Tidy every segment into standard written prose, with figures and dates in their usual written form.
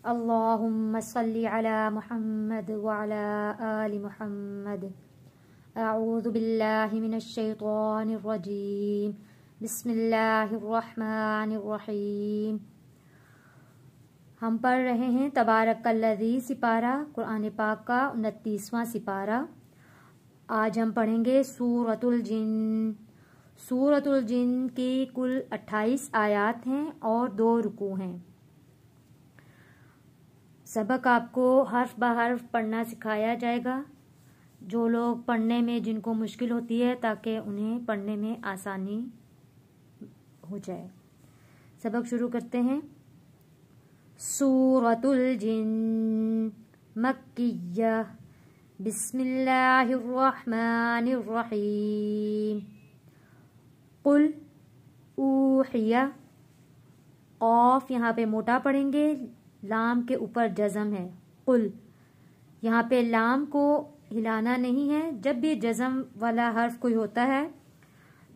अल्लाहुम्मा सल्ली अला मुहम्मद व अला आलि मुहम्मद। अऊज़ु बिल्लाहि मिनश शैतानिर रजीम। बिस्मिल्लाहिर रहमानिर रहीम। हम पढ़ रहे हैं तबारकल्लज़ी सिपारा, कुरान पाक का 29वां सिपारा। आज हम पढ़ेंगे सूरतुल जिन। सूरतुल जिन की कुल 28 आयात हैं और 2 रुकू हैं। सबक आपको हर्फ ब हर्फ पढ़ना सिखाया जाएगा। जो लोग पढ़ने में जिनको मुश्किल होती है ताकि उन्हें पढ़ने में आसानी हो जाए। सबक शुरू करते हैं। सूरतुल जिन मक्किय्या। बिस्मिल्लाहिर रहमानिर रहीम। कुल ऊहिया। ऑफ यहाँ पे मोटा पढ़ेंगे, लाम के ऊपर जज़म है। कुल यहाँ पे लाम को हिलाना नहीं है। जब भी जज़म वाला हर्फ कोई होता है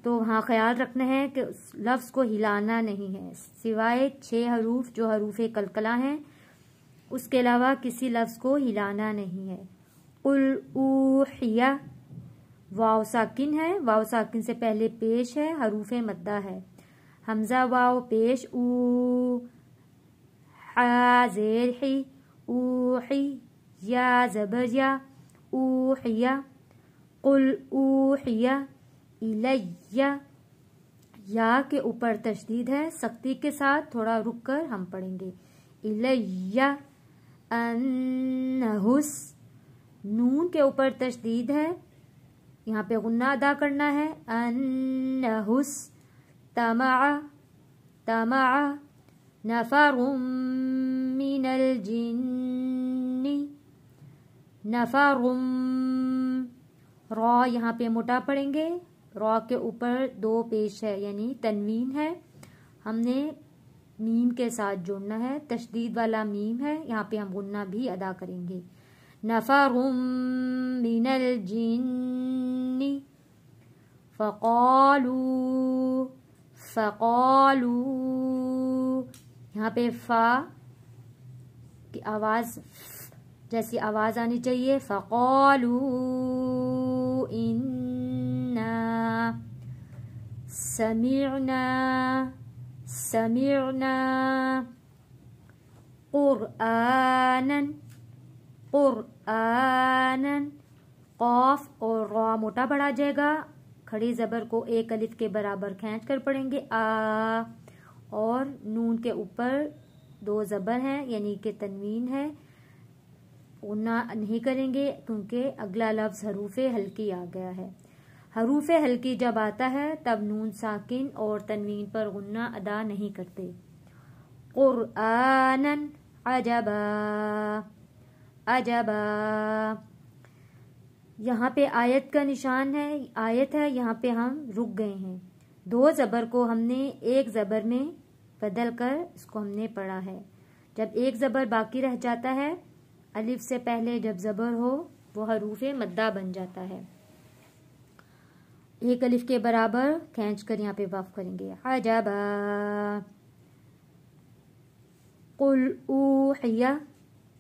तो वहाँ ख्याल रखना है कि उस लफ्ज़ को हिलाना नहीं है, सिवाय 6 हरूफ जो हरूफ कलकला हैं, उसके अलावा किसी लफ्ज़ को हिलाना नहीं है। कुल ऊहिया। वाव साकिन है, वाव साकिन से पहले पेश है, हरूफ मद्दा है। हमजा वाव पेश ऊ, हा ज़ेर ही, ऊही, या ज़बर या, ऊहिया। कुल ऊहिया इलैया। या के ऊपर तशदीद है, सख्ती के साथ थोड़ा रुक कर हम पढ़ेंगे। इलैया। अन्नहुस। नून के ऊपर तशदीद है, यहाँ पे गुन्ना अदा करना है। अन्नहुस। तमा, तमा, नफरुम मिनल जिन्नी, नफरुम। रॉ यहाँ पे मोटा पढ़ेंगे, रॉ के ऊपर 2 पेश है यानी तनवीन है, हमने मीम के साथ जोड़ना है। तशदीद वाला मीम है, यहाँ पे हम गुन्ना भी अदा करेंगे। नफरुम मिनल जिन्नी फ़क़ालू, फ़क़ालू। यहाँ पे फा की आवाज जैसी आवाज आनी चाहिए। फ़क़ालू इन्ना समिअना, समिअना क़ुरआनन, क़ुरआनन। क़ाफ और रा मोटा पढ़ा जाएगा, खड़ी ज़बर को एक अलिफ के बराबर खींच कर पढ़ेंगे। आ और नून के ऊपर 2 ज़बर हैं यानी कि तनवीन है, गुन्ना नहीं करेंगे क्योंकि अगला लफ्ज़ हरूफे हल्की आ गया है। हरूफे हल्की जब आता है तब नून साकिन और तनवीन पर गुन्ना अदा नहीं करते। क़ुरआनन अजबा, अजबा। यहाँ पे आयत का निशान है, आयत है, यहाँ पे हम रुक गए हैं। 2 ज़बर को हमने एक ज़बर में बदल कर इसको हमने पढ़ा है। जब एक ज़बर बाकी रह जाता है, अलिफ से पहले जब ज़बर हो वो हरूफे मद्दा बन जाता है। एक अलिफ के बराबर खींच कर यहाँ पे वाक़ करेंगे। अजबा। कुल ऊहिया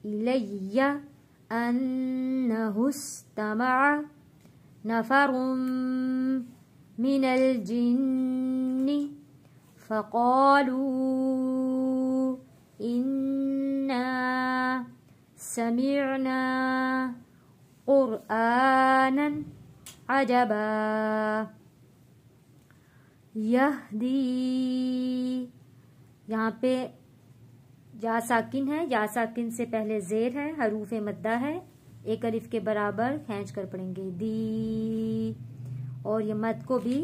इलैया अन्नहुस्तमअ नफरुम मिनल जिन्नी फ़क़ालू इन्ना समिअना क़ुरआनन अजबा। यहदी। यहाँ पे या साकिन है, या साकिन से पहले ज़ेर है, हरूफ मद्दा है, एक अलिफ के बराबर खींच कर पढ़ेंगे। दी और ये मद को भी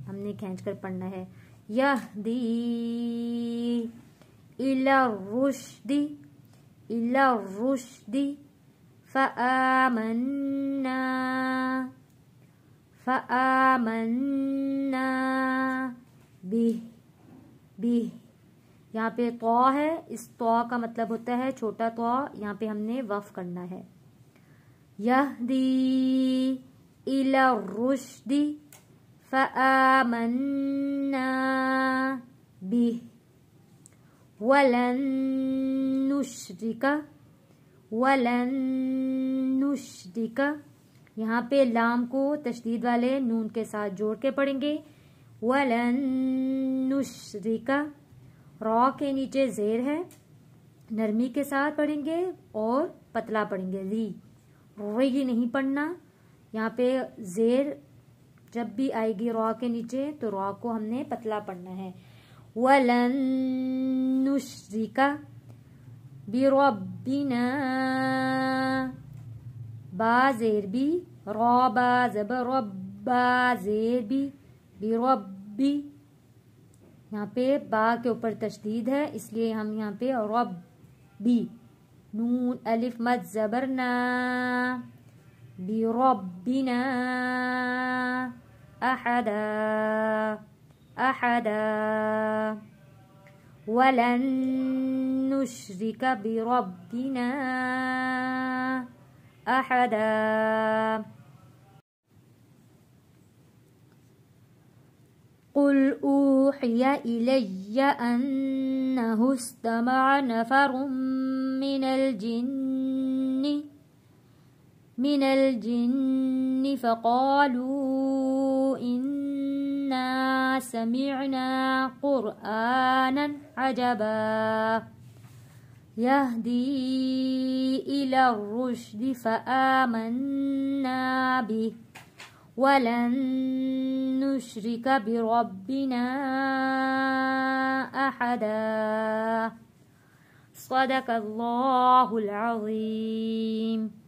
हमने खींच कर पढ़ना है। यहदी इला रुश्दी, इला रुश्दी फ़आमन्ना, फ़आमन्ना बिह, बिह। यहाँ पे तौ है, इस तौ का मतलब होता है छोटा तौ, यहाँ पे हमने वफ़ करना है। यहदी इला रुश्दी फ़आमन्ना बिह वलन نشرک ولن نشرک، یہاں پہ لام کو تشدید والے نون کے ساتھ جوڑ کے پڑھیں گے. ولن نشرک، را کے نیچے زیر ہے، نرمی کے ساتھ پڑھیں گے اور پتلا پڑھیں گے. ری نہیں پڑھنا، یہاں پہ زیر جب بھی آئے گی را کے نیچے تو را کو ہم نے پتلا پڑھنا ہے. وَلَن نُشْرِكَ بِرَبِّنَا، با زیر بھی، را با زبر ربا زیر بھی، بربی، یہاں پہ با کے اوپر تشدید ہے اس لیے ہم یہاں پہ ربی، نون الف مد زبرنا، بربنا احدا احدا. ولن نشرك بربنا احدا. قل اوحي الي انه استمع نفر من الجن فقالوا إنا سمعنا قرآنا عجبا يهدي إلى الرشد فآمنا به ولن نشرك بربنا أحدا. صدق الله العظيم.